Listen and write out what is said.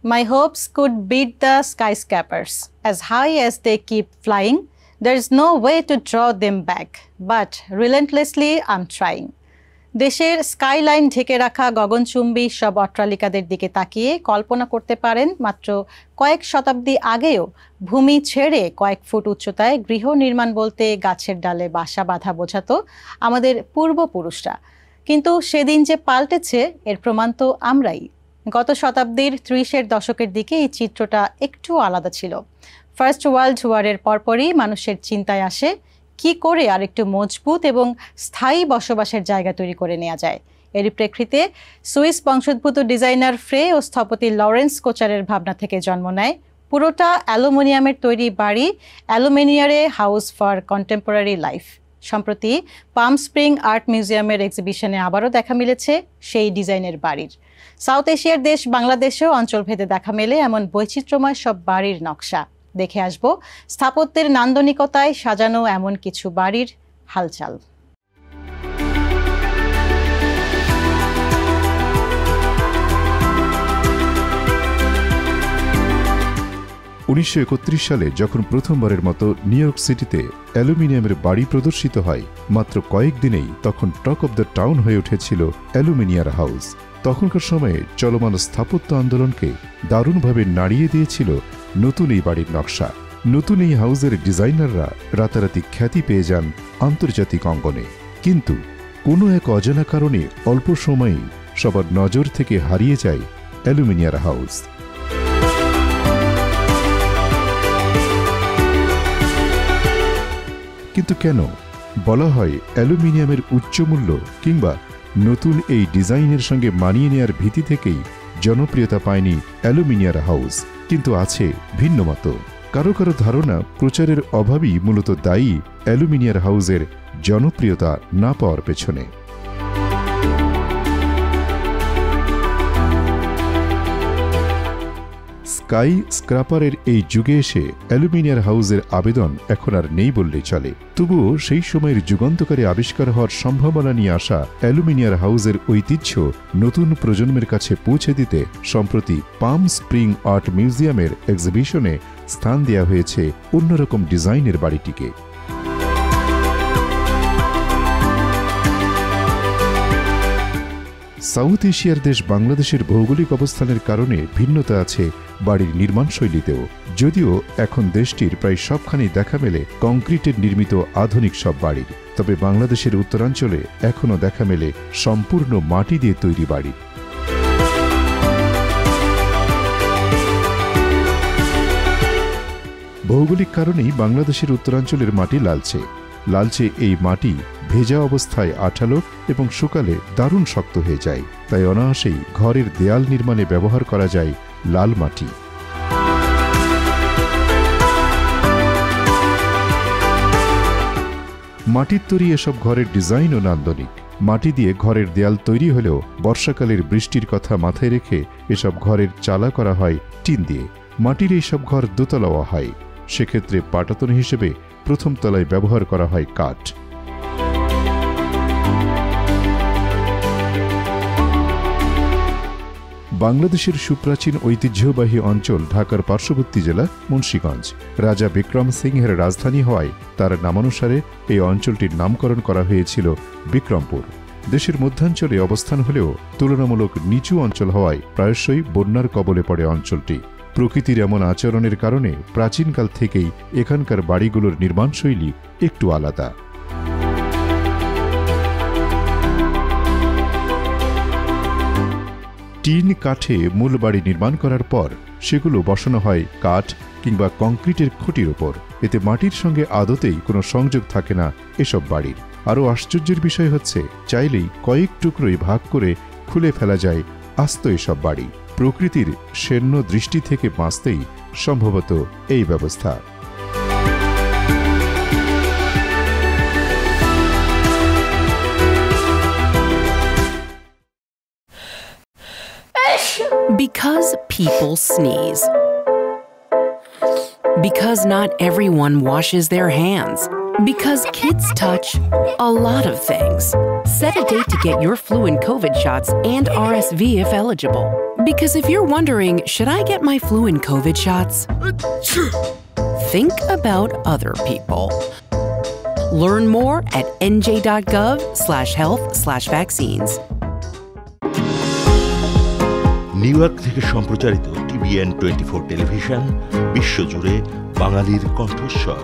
My hopes could beat the skyscrapers. As high as they keep flying, there is no way to draw them back. But relentlessly, I'm trying. দেশের skyline ঢেকে রাখা গগনচুম্বী সব অট্টালিকাদের দিকে তাকিয়ে কল্পনা করতে পারেন মাত্র কয়েক শতাব্দী আগেও ভূমি ছেড়ে কয়েক ফুট উচ্চতায় গৃহ নির্মাণ বলতে গাছের ডালে বাসা বাঁধা বোঝাতো আমাদের পূর্বপুরুষরা। কিন্তু সেদিন যে পাল্টেছে এর প্রমাণ তো আমরাই। গত শতাব্দীর ৩০-এর দশকের দিকে এই চিত্রটা একটু আলাদা ছিল। ফার্স্ট ওয়ার্ল্ড ওয়ারের পরপরই মানুষের চিন্তায় আসে কি করে আরেকটু মজবুত এবং স্থায়ী বসবাসের জায়গা তৈরি করে নেওয়া যায়। এরই প্রেক্ষিতে সুইস বংশোদ্ভূত ডিজাইনার ফ্রে ও স্থপতি লরেন্স কোচারের ভাবনা থেকে জন্ম নেয় পুরোটা অ্যালুমিনিয়ামের তৈরি বাড়ি অ্যালুমিনিয়ারে হাউস ফর কন্টেম্পোরারি লাইফ। সম্প্রতি পাম স্প্রিং আর্ট মিউজিয়ামের এক্সিবিশনে আবারও দেখা মিলেছে সেই ডিজাইনের বাড়ির। সাউথ এশিয়ার দেশ বাংলাদেশেও অঞ্চলভেদে দেখা মেলে এমন বৈচিত্র্যময় সব বাড়ির নকশা। দেখে আসব স্থাপত্যের নান্দনিকতায় সাজানো এমন কিছু বাড়ির হালচাল। 1931 সালে যখন প্রথমবারের মতো নিউ ইয়র্ক সিটিতে অ্যালুমিনিয়ামের বাড়ি প্রদর্শিত হয়, মাত্র কয়েকদিনেই তখন টক অব দ্য টাউন হয়ে উঠেছিল অ্যালুমিনিয়ার হাউস। তখনকার সময়ে চলমান স্থাপত্য আন্দোলনকে দারুণভাবে নাড়িয়ে দিয়েছিল নতুন এই বাড়ির নকশা। নতুন এই হাউসের ডিজাইনাররা রাতারাতি খ্যাতি পেয়ে যান আন্তর্জাতিক অঙ্গনে। কিন্তু কোনো এক অজানা কারণে অল্প সময়েই সবার নজর থেকে হারিয়ে যায় অ্যালুমিনিয়ার হাউস। কিন্তু কেন? বলা হয় অ্যালুমিনিয়ামের উচ্চমূল্য কিংবা নতুন এই ডিজাইনের সঙ্গে মানিয়ে নেয়ার ভীতি থেকেই জনপ্রিয়তা পায়নি অ্যালুমিনিয়ার হাউস। কিন্তু আছে ভিন্ন মত। কারো কারো ধারণা প্রচারের অভাবই মূলত দায়ী অ্যালুমিনিয়ার হাউসের জনপ্রিয়তা না পাওয়ার পেছনে। স্কাই স্ক্রাপারের এই যুগে এসে অ্যালুমিনিয়ার হাউসের আবেদন এখন আর নেই বললেই চলে। তবুও সেই সময়ের যুগান্তকারী আবিষ্কার হওয়ার সম্ভাবনা নিয়ে আসা অ্যালুমিনিয়ার হাউসের ঐতিহ্য নতুন প্রজন্মের কাছে পৌঁছে দিতে সম্প্রতি পাম স্প্রিং আর্ট মিউজিয়ামের এক্সিবিশনে স্থান দেওয়া হয়েছে অন্যরকম ডিজাইনের বাড়িটিকে। সাউথ এশিয়ার দেশ বাংলাদেশের ভৌগোলিক অবস্থানের কারণে ভিন্নতা আছে বাড়ির নির্মাণশৈলীতেও। যদিও এখন দেশটির প্রায় সবখানেই দেখা মেলে কংক্রিটের নির্মিত আধুনিক সব বাড়ির, তবে বাংলাদেশের উত্তরাঞ্চলে এখনও দেখা মেলে সম্পূর্ণ মাটি দিয়ে তৈরি বাড়ি। ভৌগোলিক কারণেই বাংলাদেশের উত্তরাঞ্চলের মাটি লালচে। লালচে এই মাটি ভেজা অবস্থায় আঠালো এবং শুকালে দারুণ শক্ত হয়ে যায়, তাই অনায়াসেই ঘরের দেয়াল নির্মাণে ব্যবহার করা যায় লাল মাটি। মাটির তৈরি এসব ঘরের ডিজাইনও নান্দনিক। মাটি দিয়ে ঘরের দেয়াল তৈরি হলেও বর্ষাকালের বৃষ্টির কথা মাথায় রেখে এসব ঘরের চালা করা হয় টিন দিয়ে। মাটির এইসব ঘর দোতলাও হয়, সেক্ষেত্রে পাটাতন হিসেবে প্রথম তলায় ব্যবহার করা হয় কাঠ। বাংলাদেশের সুপ্রাচীন ঐতিহ্যবাহী অঞ্চল ঢাকার পার্শ্ববর্তী জেলা মুন্সিগঞ্জ। রাজা বিক্রম সিংহের রাজধানী হওয়ায় তার নামানুসারে এই অঞ্চলটির নামকরণ করা হয়েছিল বিক্রমপুর। দেশের মধ্যাঞ্চলে অবস্থান হলেও তুলনামূলক নিচু অঞ্চল হওয়ায় প্রায়শই বন্যার কবলে পড়ে অঞ্চলটি। প্রকৃতির এমন আচরণের কারণে প্রাচীনকাল থেকেই এখানকার বাড়িগুলোর নির্মাণশৈলী একটু আলাদা। টিন কাঠে মূল বাড়ি নির্মাণ করার পর সেগুলো বসানো হয় কাঠ কিংবা কংক্রিটের খুঁটির ওপর। এতে মাটির সঙ্গে আদতেই কোনো সংযোগ থাকে না এসব বাড়ির। আরও আশ্চর্যের বিষয় হচ্ছে, চাইলেই কয়েক টুকরোই ভাগ করে খুলে ফেলা যায় আস্ত এসব বাড়ি। প্রকৃতির শূন্য দৃষ্টি থেকে বাঁচতেই সম্ভবত এই ব্যবস্থা। Because people sneeze. Because not everyone washes their hands. Because kids touch a lot of things. Set a date to get your flu and COVID shots and RSV if eligible. Because if you're wondering, should I get my flu and COVID shots? Think about other people. Learn more at nj.gov/health/vaccines. New York থেকে সম্প্রচারিত TVN 24 television বিশ্বজুড়ে বাঙালির কণ্ঠস্বর।